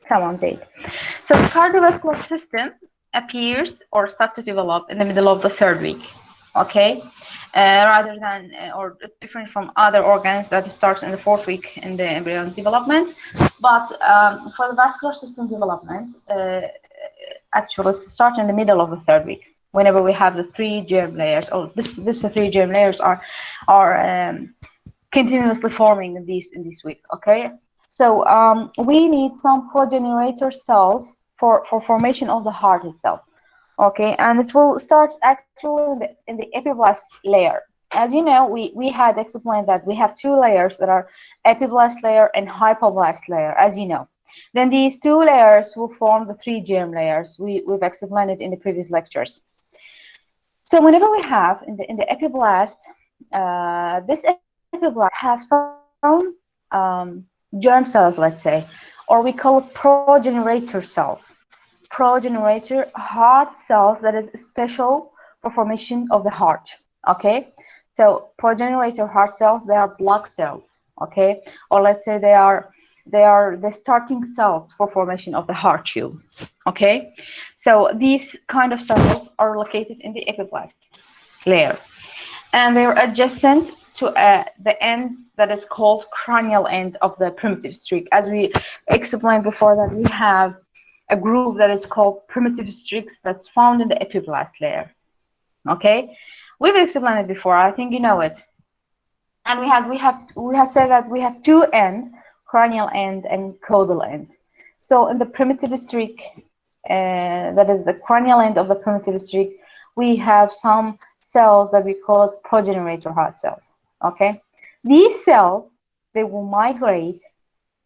Someone did. So the cardiovascular system appears or starts to develop in the middle of the third week. Okay, rather than or it's different from other organs that starts in the fourth week in the embryonic development. But for the vascular system development, actually start in the middle of the third week. Whenever we have the three germ layers, or this three germ layers are continuously forming in this week. Okay, so we need some progenerator cells for formation of the heart itself. Okay, and it will start actually in the epiblast layer. As you know, we had explained that we have two layers that are epiblast layer and hypoblast layer, as you know. Then these two layers will form the three germ layers. We've explained it in the previous lectures. So whenever we have in the epiblast, this epiblast have some germ cells, let's say, or we call it progenerator cells. Progenerator heart cells that is special for formation of the heart. Okay, so progenerator heart cells, they are blood cells. Okay, or let's say they are the starting cells for formation of the heart tube. Okay, so these kind of cells are located in the epiblast layer, and they are adjacent to the end that is called cranial end of the primitive streak. As we explained before, that we have a group that is called primitive streaks that's found in the epiblast layer. Okay, we've explained it before. I think you know it. And we have said that we have two ends, cranial end and caudal end. So in the primitive streak, that is the cranial end of the primitive streak, we have some cells that we call progenerator heart cells. Okay, these cells, they will migrate.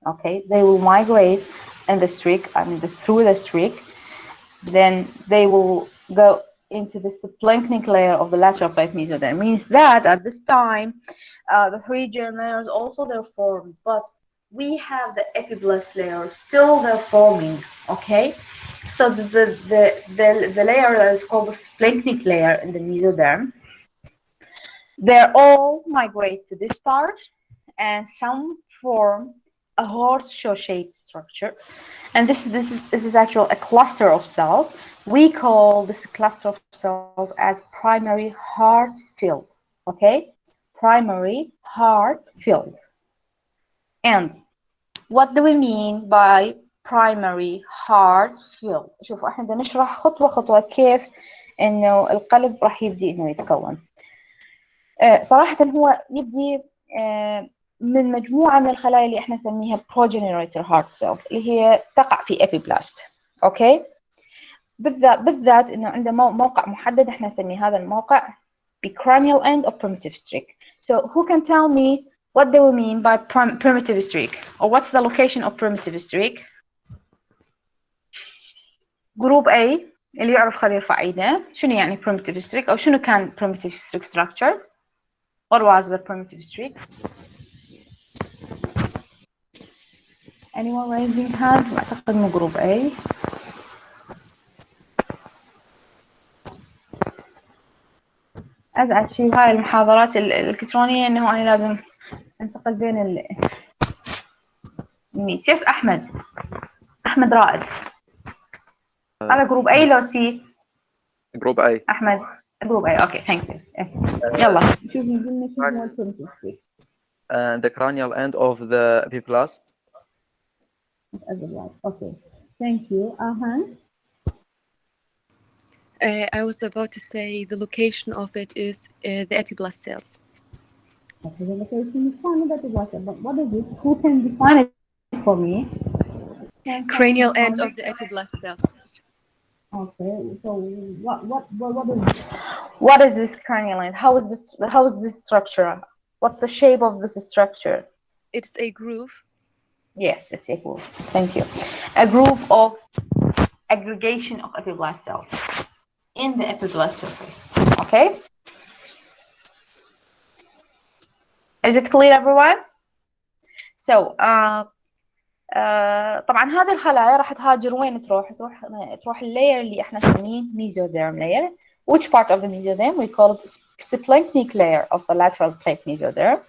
Okay, they will migrate in the streak, through the streak. Then they will go into the splanchnic layer of the lateral plate mesoderm. Means that at this time, the three germ layers also they're formed, but we have the epiblast layer still they're forming. Okay, so the layer that is called the splanchnic layer in the mesoderm, they all migrate to this part, and some form a horseshoe-shaped structure, and this is actually a cluster of cells. We call this cluster of cells as primary heart field. Okay, primary heart field. And what do we mean by primary heart field؟ شوفوا احنا بدنا نشرح خطوة خطوة كيف انه القلب راح يبدي انه يتكون. صراحة هو يبدي من مجموعة من الخلايا اللي احنا نسميها progenitor heart cells اللي هي تقع في epiblast. اوكي، بالذات انه عنده موقع محدد احنا نسميه هذا الموقع ب cranial end of primitive streak. So who can tell me what they will mean by primitive streak, or what's the location of primitive streak? Group A اللي يعرف خليه يرفع ايده. شنو يعني primitive streak او شنو كان primitive streak structure? What was the primitive streak? Anyone raising hand? أعتقد مو جروب A. أزعج شيء هاي المحاضرات الإلكترونية إنه أنا لازم أنتقل بين الميت. يس أحمد رائد. هذا جروب A لو C؟ جروب A. أحمد جروب A. أوكي ثانك يو. يلا شوف نقول شو هو البريمتيف ستريك. The cranial end of the epiblast. Okay, thank you. I was about to say the location of it is the epiblast cells. Okay, the location is fine, but what is it? Who can define it for me? Cranial end of the epiblast cells. Okay, so what is this cranial end? How is this structure? What's the shape of this structure? It's a groove. Yes, it's a groove. Thank you. A groove of aggregation of epiblast cells in the epiblast surface. Okay? Is it clear, everyone? So, طبعا هذه الخلايا راح تهاجر وين تروح اللاير اللي احنا نسميه mesoderm layer. Which part of the mesoderm? We call it splanchnic layer of the lateral plate mesoderm.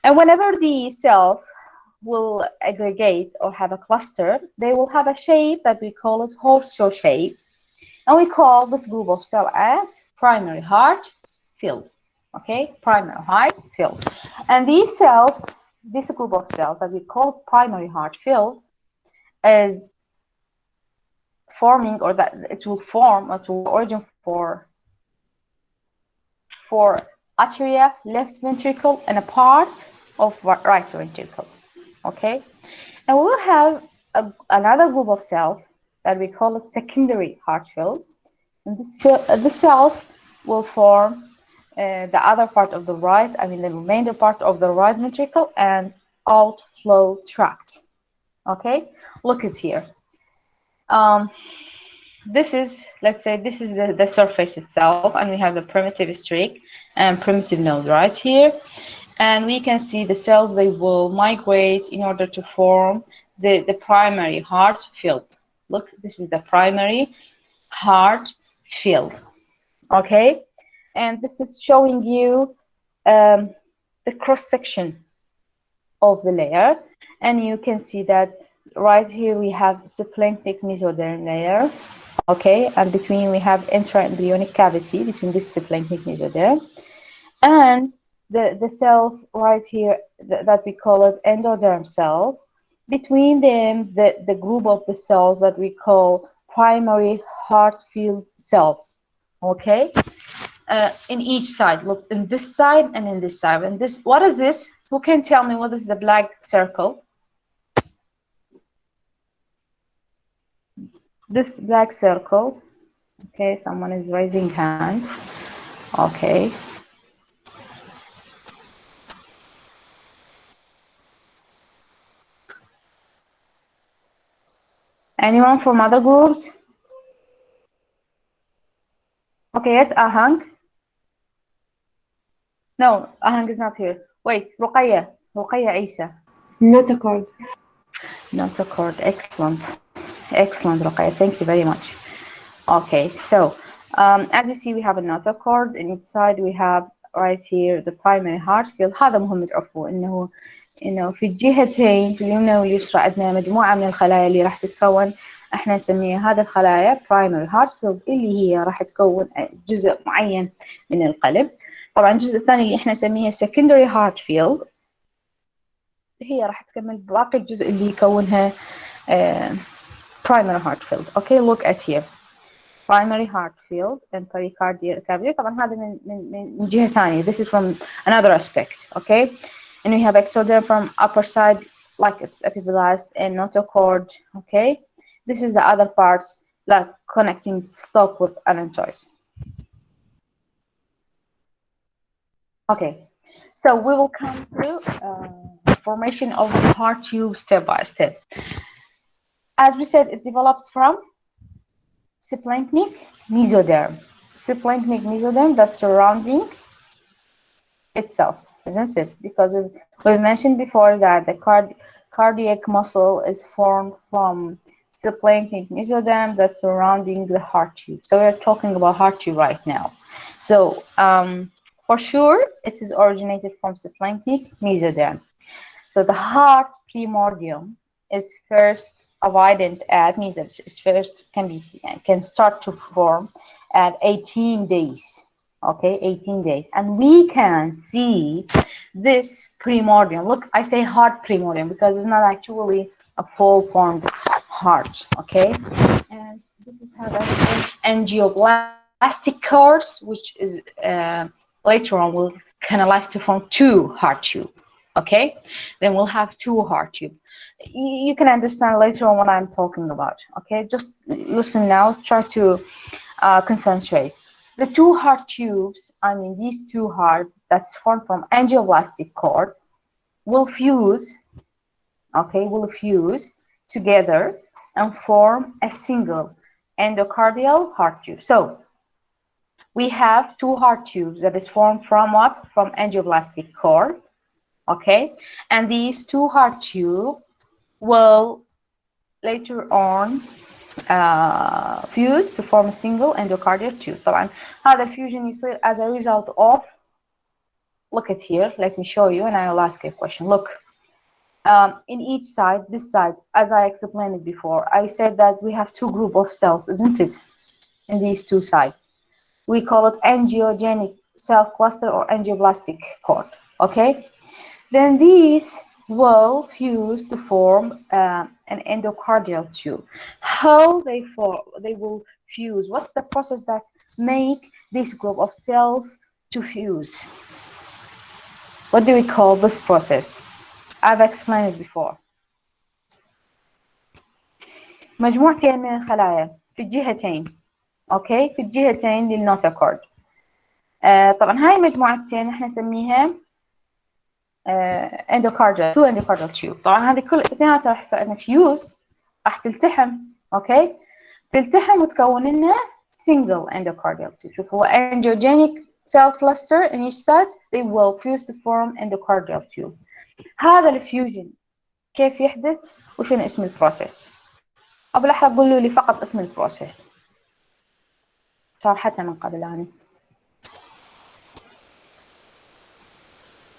And whenever the cells will aggregate or have a cluster, they will have a shape that we call it horseshoe shape. And we call this group of cells as primary heart field. Okay, primary heart field. And these cells, this group of cells that we call primary heart field, is forming, or that it will form, it will origin for atria, left ventricle, and a part of right ventricle. Okay, and we'll have another group of cells that we call it secondary heart field, and the cells will form the other part of the right, I mean the remainder part of the right ventricle and outflow tract. Okay, look at here. This is, let's say, this is the surface itself, and we have the primitive streak and primitive node right here. And we can see the cells, they will migrate in order to form the primary heart field. Look, this is the primary heart field. Okay, and this is showing you the cross section of the layer, and you can see that right here we have splanchnic mesoderm layer. Okay, and between we have intraembryonic cavity between this splanchnic mesoderm, and the cells right here that we call it endoderm cells. Between them, the group of the cells that we call primary heart field cells. Okay, in each side. Look, in this side and in this side. And this, what is this? Who can tell me what is the black circle? This black circle. Okay, someone is raising hand. Okay. Anyone from other groups? Okay, yes, Ahang. No, Ahang is not here. Wait, Ruqayya Isa. Notochord. Notochord, excellent. Excellent, Ruqayya, thank you very much. Okay, so as you see, we have a notochord, and inside we have right here the primary heart field. هذا مهم تعرفوا انه في الجهتين في اليمنى واليسرى عندنا مجموعه من الخلايا اللي راح تتكون، احنا نسميها هذه الخلايا primary heart field، اللي هي راح تكون جزء معين من القلب. طبعا الجزء الثاني اللي احنا نسميه secondary heart field هي راح تكمل باقي الجزء اللي يكونها primary heart field. Okay, look at here. Primary heart field and pericardial cavity. طبعا هذا من جهة ثانية. This is from another aspect. Okay, and we have ectoderm from upper side, like it's epiblast and notochord. Okay, this is the other part, like connecting stalk with allantois. Okay, so we will come to formation of the heart tube step by step. As we said, it develops from splanchnic mesoderm. Splanchnic mesoderm that's surrounding itself, isn't it? Because we've mentioned before that the cardiac muscle is formed from splanchnic mesoderm that's surrounding the heart tube. So we're talking about heart tube right now. So for sure, it is originated from splanchnic mesoderm. So the heart primordium is first evident at mesoderm. First can start to form at 18 days. Okay, 18 days, and we can see this primordium. Look, I say heart primordium because it's not actually a full formed heart. Okay, and this is how that's angioblastic course, which is later on will canalize to form two heart tube. Okay, then we'll have two heart tube. You can understand later on what I'm talking about. Okay, just listen now, try to concentrate. The two heart tubes, I mean these two hearts that's formed from angioblastic cord will fuse, okay, will fuse together and form a single endocardial heart tube. So we have two heart tubes that is formed from what? From angioblastic cord, okay? And these two heart tubes will later on fuse to form a single endocardial tube. طبعا هذا الفيوجن يصير as a result of, look at here, let me show you and I will ask you a question. Look, in each side, this side, as I explained it before, I said that we have two groups of cells, isn't it? In these two sides. We call it angiogenic cell cluster or angioblastic cord, okay? Then these will fuse to form an endocardial tube. How they form, they will fuse. What's the process that make this group of cells to fuse? What do we call this process? I've explained it before. مجموعتين من الخلايا في الجهتين، اوكي، في الجهتين للنوتوكورد. طبعا هاي مجموعتين احنا نسميها endocardial two endocardial tube. طبعا هذه كل اثنيناتها راح يصير عندنا فيوز، راح تلتحم، اوكي، تلتحم وتكون لنا single endocardial tube. شوف هو angiogenic cell cluster in each side they will fuse to form endocardial tube. هذا الفيوجن كيف يحدث وشنو اسم البروسيس؟ أو بالأحرى قولوا لي فقط اسم البروسيس، شرحتها من قبل أنا.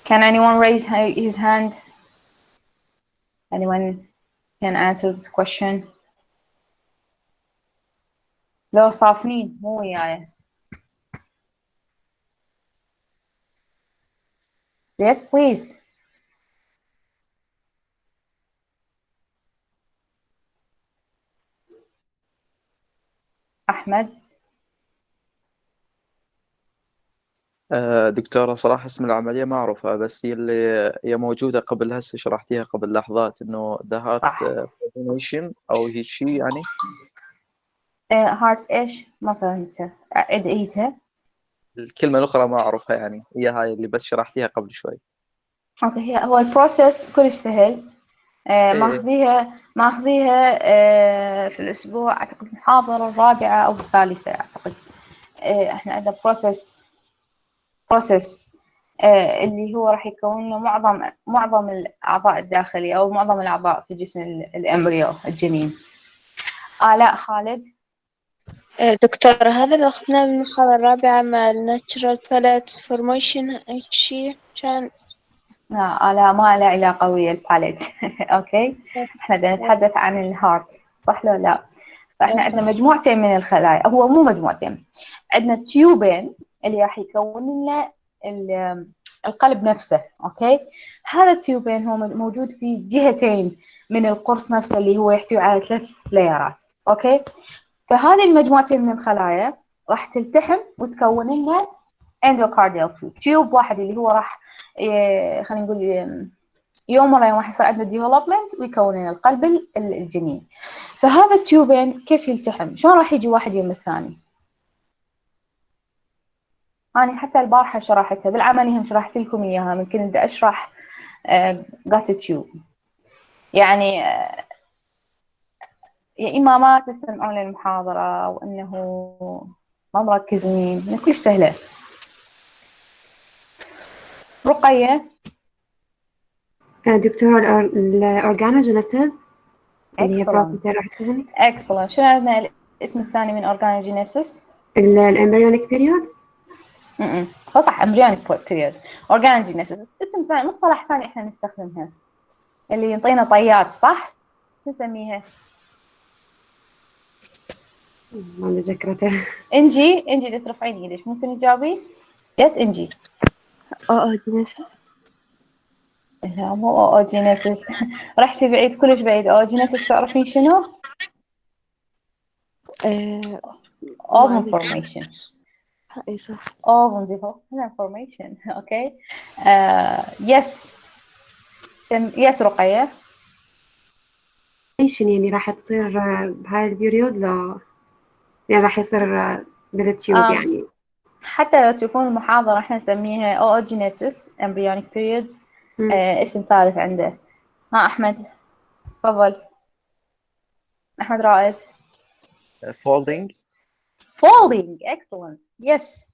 Can anyone raise his hand? Anyone can answer this question? لو صافنين مو وياي. Yes, please. أحمد. دكتورة صراحة اسم العملية ما أعرفها، بس هي اللي هي موجودة قبل هسه شرحتيها قبل لحظات إنه the heart صح. coordination أو هي شيء يعني. heart إيش؟ ما فهمتها، أعد إيتها. الكلمة الأخرى ما أعرفها يعني، هي هاي اللي بس شرحتيها قبل شوي. أوكي، هو البروسيس كلش سهل. ماخذيها في الأسبوع أعتقد المحاضرة الرابعة أو الثالثة أعتقد. إحنا عندنا بروسيس اللي هو راح يكون له معظم الأعضاء الداخلية أو معظم الأعضاء في جسم الأمبريو الجنين. آلاء خالد. دكتورة هذا اللي أخذناه من المحاضرة الرابعة مع natural palate formation هيك شي كان. لا ما له علاقة ويا الباليت. أوكي، إحنا بدنا نتحدث عن الهارت، صح لو لا؟ فإحنا عندنا مجموعتين من الخلايا، هو مو مجموعتين، عندنا تيوبين اللي راح يكون لنا القلب نفسه، أوكي؟ هذا التيوبين هو موجود في جهتين من القرص نفسه اللي هو يحتوي على 3 لايرات، أوكي؟ فهذه المجموعتين من الخلايا راح تلتحم وتكون لنا اندوكارديال تيوب واحد اللي هو راح خلينا نقول يوم ورا يوم راح يصير عندنا ديفلوبمنت ويكون لنا القلب الجنين. فهذا التيوبين كيف يلتحم؟ شلون راح يجي واحد يم الثاني؟ أنا حتى البارحة شرحتها بالعملي، هم شرحت لكم إياها، ممكن بدي أشرح جات تيوب يعني يا إما ما تستمعون للمحاضرة أو إنه ما مركزين، يعني كلش سهلة. رقية. دكتورة الأورجانوجينيسيس اللي هي بروسيس راح تكون. excellent. شنو عندنا الاسم الثاني من أورجانوجينيسيس؟ الامبريونيك بيريود. هو صح embryonic period. organogenesis اسم ثاني، مصطلح ثاني احنا نستخدمها اللي ينطينا طيات، صح؟ شو نسميها؟ ما متذكرتها. انجي بدك ترفعين ايدك، ممكن تجاوبين؟ يس انجي. oogenesis. لا مو oogenesis. رحتي بعيد كلش بعيد. oogenesis تعرفين شنو؟ ovum formation. اي صح. ovum development formation. اوكي. يس يس رقية. ايش يعني راح تصير بهاي البيريود لو يعني راح يصير بالتيوب يعني. حتى لو تشوفون المحاضرة احنا نسميها oogenesis embryonic period. اسم ثالث عنده. ها أحمد تفضل. أحمد رائد. folding. Excellent. Yes.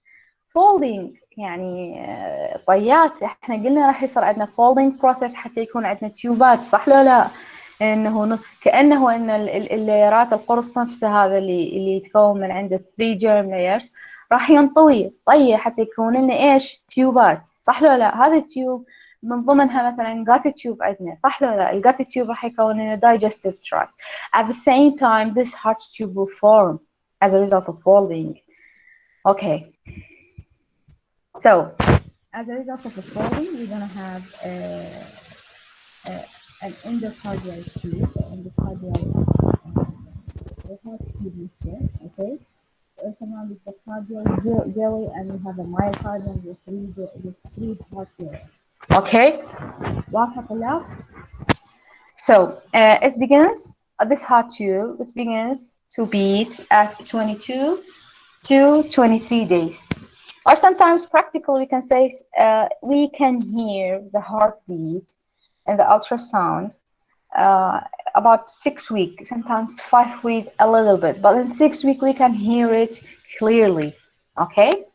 folding يعني طيات. احنا قلنا راح يصير عندنا folding process حتى يكون عندنا تيوبات، صح لو لا؟ انه كأنه ان اللايرات القرص نفسه هذا اللي يتكون من عنده 3 germ layers راح ينطوي طيه حتى يكون لنا ايش؟ تيوبات، صح لو لا؟ هذا التيوب من ضمنها مثلا gutted tube عندنا صح ولا لا؟ الgutted tube راح يكون لنا digestive tract. At the same time this heart tube will form as a result of folding. Okay. So as a result of the folding, we're gonna have an endocardial tube, the heart tube is here, okay? Surrounded the cardial jelly, and we have a myocardium with three heart jelly. Okay? واضحة طلاب؟ So it begins this heart tube. It begins to beat at 22 to 23 days. Or sometimes practically we can say we can hear the heartbeat and the ultrasound about 6 weeks, sometimes 5 weeks a little bit, but in 6 weeks we can hear it clearly. Okay,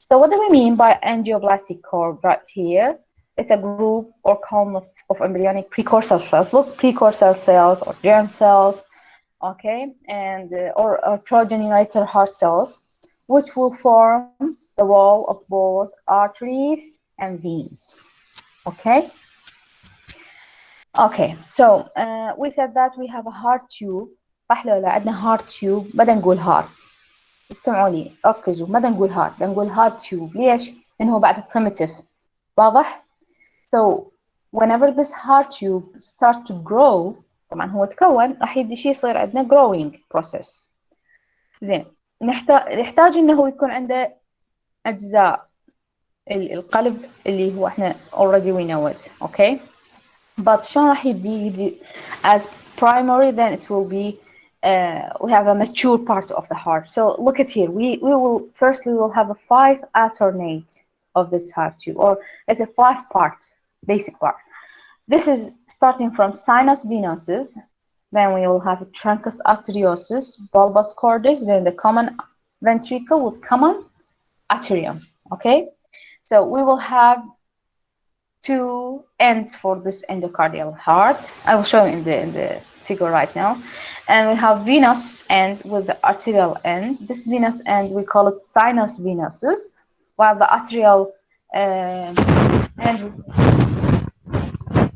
so what do we mean by angioblastic curve right here? It's a group or column of embryonic precursor cells. Look, precursor cells or germ cells, okay, and or progenitor heart cells, which will form the wall of both arteries and veins. Okay. Okay, so we said that we have a heart tube. صح ولا لا؟ عندنا heart tube. بدنا نقول heart. استمعوا لي، ركزوا. بدنا نقول heart، بدنا نقول heart tube. ليش؟ لأنه هو بعد primitive. واضح؟ So whenever this heart tube starts to grow، طبعا هو تكون، راح يبدي شيء يصير عندنا growing process. زين، نحتاج إنه يكون عنده أجزاء القلب اللي هو إحنا already we know it. Okay. But شلون راح يبدي as primary, then it will be we have a mature part of the heart. So look at here, we will firstly we'll have a 5 alternate of this heart tube, or it's a 5 part basic part. This is starting from sinus venosus, then we will have a truncus arteriosus, bulbus cordis, then the common ventricle with common atrium. Okay, so we will have 2 ends for this endocardial heart. I will show you in the figure right now. And we have venous end with the arterial end. This venous end, we call it sinus venosus, while the arterial end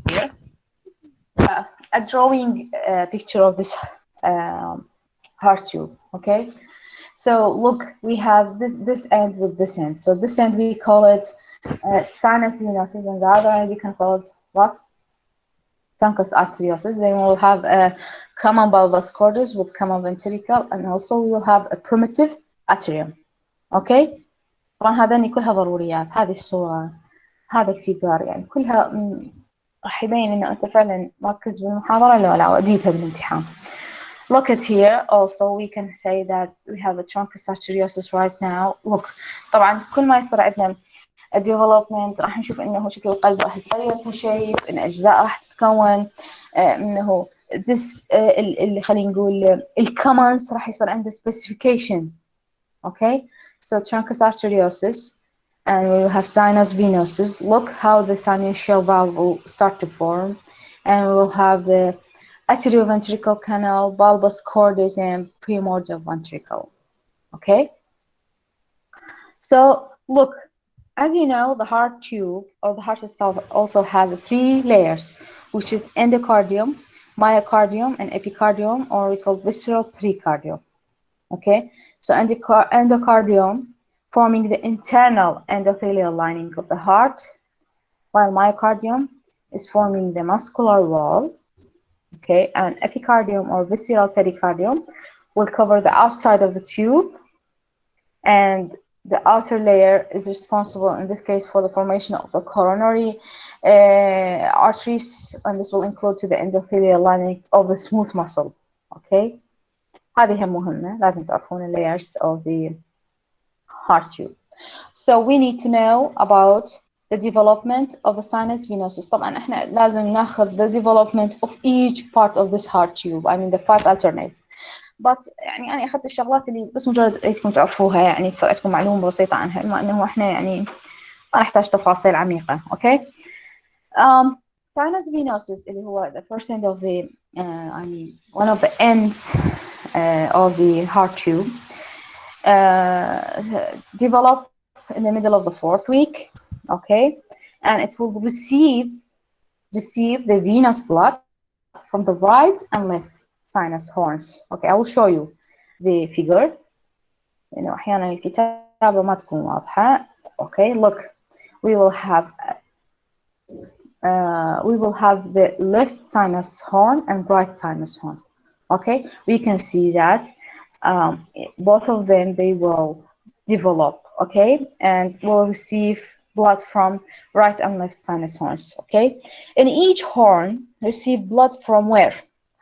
here. A drawing picture of this heart tube, okay? So look, we have this end with this end. So this end we call it sinus venosus, and the other end we can call it what? Truncus arteriosus. Then we'll have a common bulbus cordis with common ventricle, and also we will have a primitive atrium. Okay? طبعا هذين كلها ضروريات. هذه الصورة، هذا الفيجر، يعني كلها راح يبين إنه أنت فعلا مركز بالمحاضرة لا وأديتها بالامتحان. Look at here. Also we can say that we have a truncus arteriosus right now. Look، طبعا كل ما يصير عندنا الديفلوبمنت راح نشوف انه شكل القلب راح يتغير كشيب، ان اجزاء راح تتكون، انه this اللي خلينا نقول الكومنس راح يصير عنده specification. Okay, so truncus arteriosus, and we will have sinus venosus. Look how the sinusoidal valve will start to form, and we will have the atrioventricular canal, bulbus cordis, and primordial ventricle. Okay, so look. As you know, the heart tube or the heart itself also has 3 layers, which is endocardium, myocardium, and epicardium, or we call visceral pericardium. Okay, so endocardium forming the internal endothelial lining of the heart, while myocardium is forming the muscular wall. Okay, and epicardium or visceral pericardium will cover the outside of the tube, and the outer layer is responsible in this case for the formation of the coronary arteries, and this will include to the endothelial lining of the smooth muscle. Okay, هذه مهمة، لازم تعرفون layers of the heart tube. So we need to know about the development of the sinus venosus. طبعا احنا لازم ناخذ the development of each part of this heart tube. I mean the 5 alternates. But يعني أنا أخذت الشغلات اللي بس مجرد أريدكم تعرفوها، يعني تصير عندكم معلومة بسيطة عنها، بما أنه إحنا يعني ما نحتاج تفاصيل عميقة. Okay. Sinus venosus اللي هو the first end of the I mean one of the ends of the heart tube develop in the middle of the 4th week. Okay, and it will receive the venous blood from the right and left sinus horns. Okay, I will show you the figure. لأنه أحيانا الكتابة ما تكون واضحة. Okay, look, we will have the left sinus horn and right sinus horn. Okay, we can see that both of them, they will develop, okay, and will receive blood from right and left sinus horns. Okay, and each horn receive blood from where؟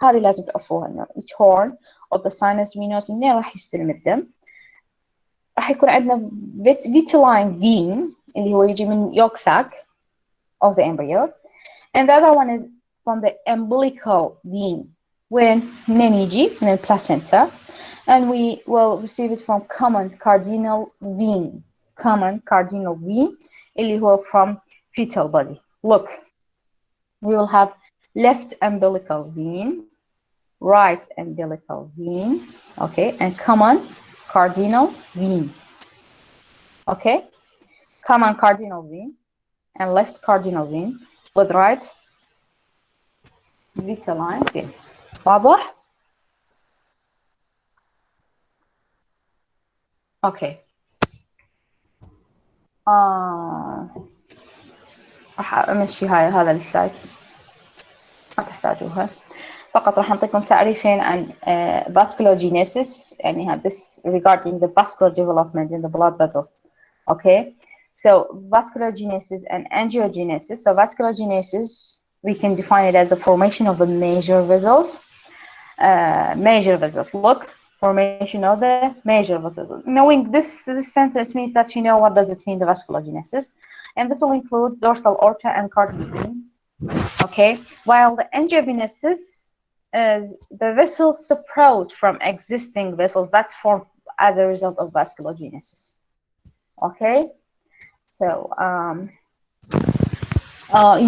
هذه لازم تعرفوها إنه each horn of the sinus venous منين راح يستلم الدم؟ راح يكون عندنا vitelline vein اللي هو يجي من yolk sac of the embryo, and the other one is from the umbilical vein when منين يجي من placenta, and we will receive it from common cardinal vein اللي هو from fetal body. Look, we will have left umbilical vein, right umbilical vein, okay, and common cardinal vein. Okay, common cardinal vein and left cardinal vein with right vitelline vein. واضح؟ Okay. راح أمشي هذا السلايد، ما تحتاجوها، فقط راح نعطيكم تعريفين عن vasculogenesis يعني this regarding the vascular development in the blood vessels. Okay, so vasculogenesis and angiogenesis. So vasculogenesis, we can define it as the formation of the major vessels. Look, formation of the major vessels. Knowing this sentence means that you know what does it mean, the vasculogenesis, and this will include dorsal aorta and cardiac vein. Okay, while the angiogenesis is the vessels sprout from existing vessels that's formed as a result of vasculogenesis. Okay, so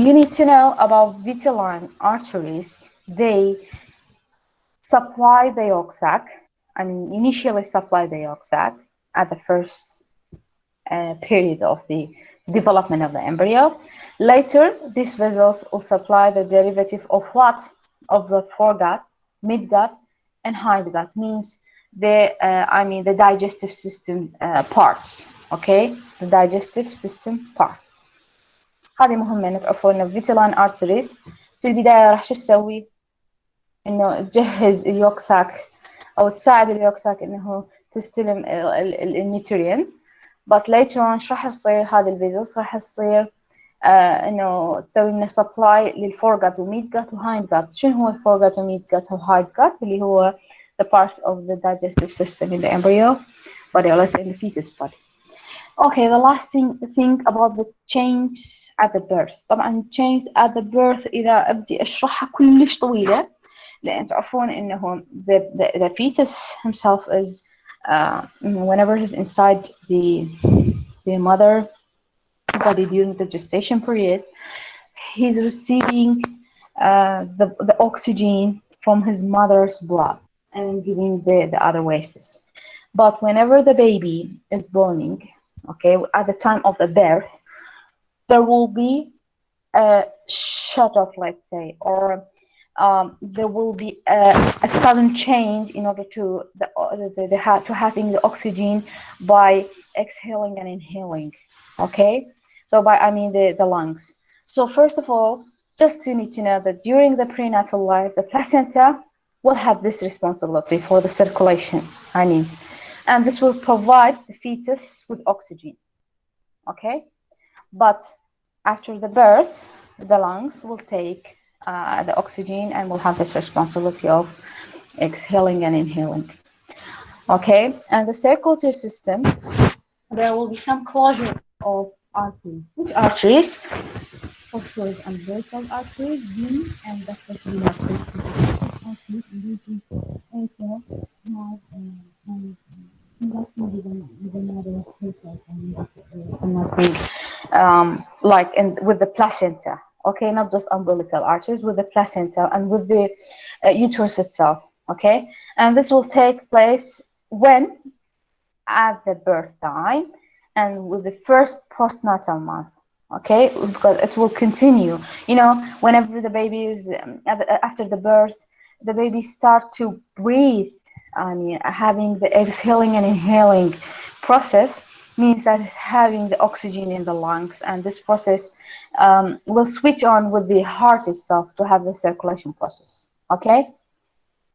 you need to know about vitelline arteries. They supply the yolk sac, initially supply the yolk sac at the first period of the development of the embryo. Later, these vessels will supply the derivative of what? Of the foregut, midgut, and hindgut, means the digestive system parts. Okay, the digestive system part. هذه مهمة إنه تعرفوا إنه vitelline arteries في البداية راح شو تسوي؟ إنه تجهز اليوك ساك أو تساعد اليوك ساك إنه تستلم النيوترينز. But later on شو راح يصير هذه الفيزلز؟ راح يصير إنه تسوي لنا supply للفورجات وميدجات وهايندجات. شنو هو الفورجات وميدجات وهايندجات؟ اللي هو the parts of the digestive system in the embryo body, or let's say in the fetus body. Okay, the last thing about the change at the birth. طبعا change at the birth إذا أبدي أشرحها كلش طويلة، لأن تعرفون إنه the fetus himself is whenever he's inside the mother body during the gestation period, he's receiving the oxygen from his mother's blood and giving the other wastes. But whenever the baby is born, okay, at the time of the birth, there will be a shut off, let's say, or there will be a sudden change in order to having the oxygen by exhaling and inhaling. Okay, so by the lungs. So first of all, just you need to know that during the prenatal life, the placenta will have this responsibility for the circulation. And this will provide the fetus with oxygen. Okay, but after the birth, the lungs will take the oxygen and will have this responsibility of exhaling and inhaling. Okay, and the circulatory system, there will be some closure of arteries. Which arteries? Of course, umbilical arteries, vein, and the venous system. Like with the placenta, okay, not just umbilical arteries, with the placenta and with the uterus itself, okay, and this will take place when at the birth time and with the first postnatal month, okay, because it will continue. You know, whenever the baby is after the birth, the baby start to breathe. I mean, having the exhaling and inhaling process means that it's having the oxygen in the lungs, and this process will switch on with the heart itself to have the circulation process. Okay,